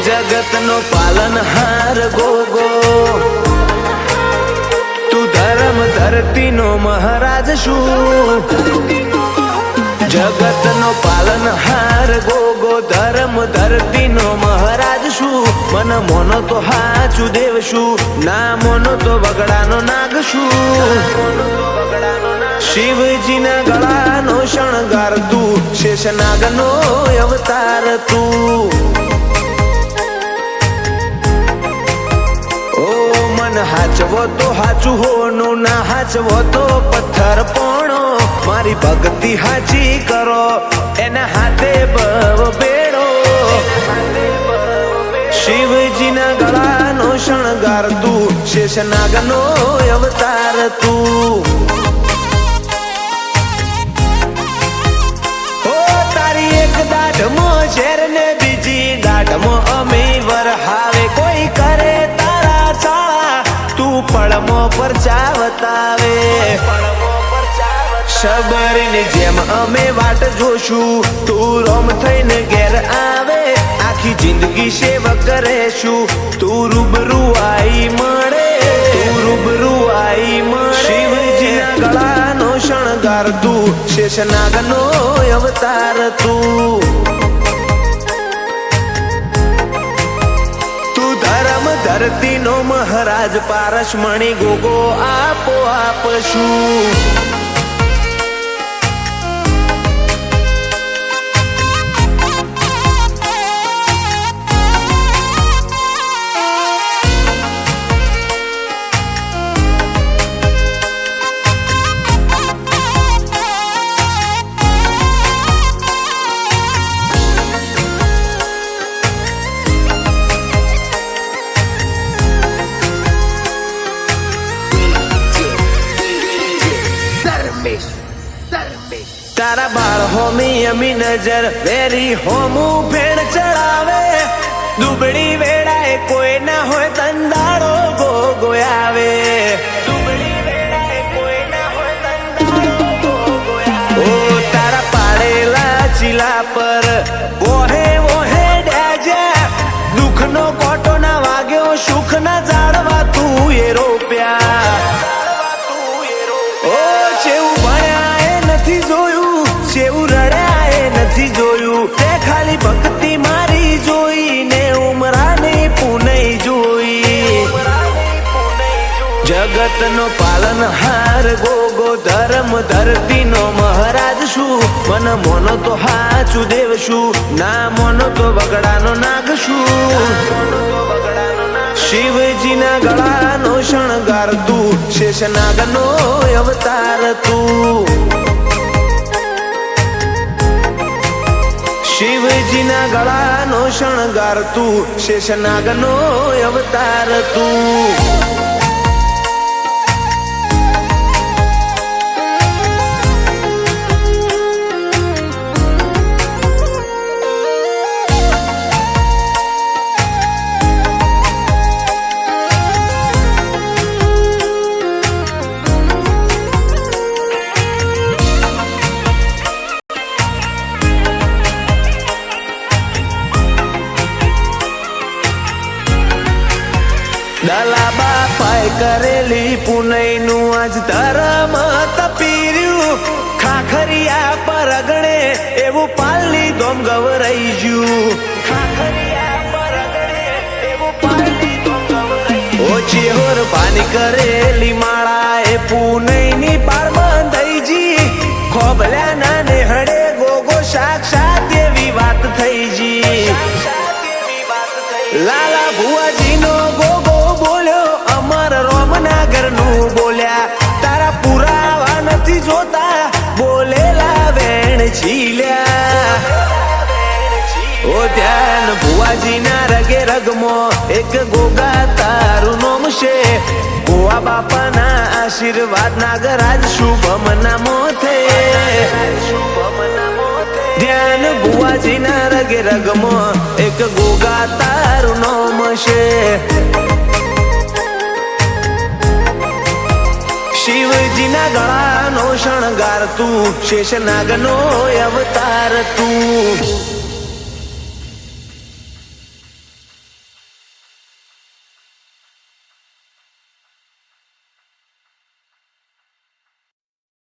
जगत नो पालनहार गोगो तू धर्म धरती नो महाराज शू जगत नो पालनहार गोगो धर्म धरती नो महाराज शू मन मोनो तो हाचू देव शू ना मोनो तो बगड़ा नो नाग शू शिवजी ना गळा नो शणगार तू शेषनाग नो अवतार तू हाचवो तो हाचू होनो ना हाचवो तो पत्थर पोणो मारी भक्ति हाची करो एना हाथे बव बेड़ो शिवजी ना गळा नो शणगार तू शेषनाग नो अवतार तू ओ तारी एक दाढ़मो शेर ने बीजी दाढ़मो अमी वरहावे कोई करे पड़मो पर चावतावे शबरीनी जेम अमे वाट जोशू तू रोम थईने घेर आवे आखी जिंदगी सेवा करेशू तू रूबरू आई मळे शिवजी ना गळा नो शणगार तू शेषनाग नो अवतार तू धरती नो महाराज पारस मणि गोगो आपो आप शू तारा बाल होमी अमी नजर वेरी होमू भेड़ चढ़ावे दुबड़ी वेड़ाए कोई ना हो तंदाड़ो गो गोयावे दुबड़ी वेड़ाए कोई ना हो तंदाड़ो गो गोयावे ओ तारा पाड़ेला चिला पर वोहे डाजा दुख नो कोटो ना वाग्यो सुख ना जाड़वा तू ये रोप्या ओ चेऊ भण्या ए नथी जोयू चेऊ रड़ाए नथी जोयू ते खाली भक्ति मारी जोई ने उमरा ने पुनई जोई जगत नो पालनहार गोगो धर्म धरती नो महाराज शू मन मोनो तो हाचू देव शू ना मोनो तो बगड़ा नो नाग शू शिवजी ना गळा नो शणगार तू शेषनाग नो अवतार तू शिवजी ना गळा नो शणगार तू शेषनाग नो अवतार तू दला बापाए करेली पुनई नु आज धर्म तपीर्यू खाखरिया पर अगणे एवं पालनी दोम गवराई जू खाखरिया पर अगणे एवं पालनी दोम गवराई ओ चेहोर पानी करेली माळा ए पुनई नी पार बंधाई जी खोबल्या ना नेहड़े गोगो साक्षात देवी बात थई जी लाला भुआजी नो गोगो बोल्यो अमर रोमनागर नु बोल्या तारा पुरावा नथी जोता बोलेला वेण छील्या ओ ध्यान भुआजी ना रगे रगमो एक गोगा तारू नोम छे गोवा बापा ना आशीर्वाद नागराज शुभम नामो थे ध्यान बुआजी ना रगे रगमो एक गोगा तारू नोम छे शिवजी ना गळा नो शणगार तू शेषनाग नो अवतार तू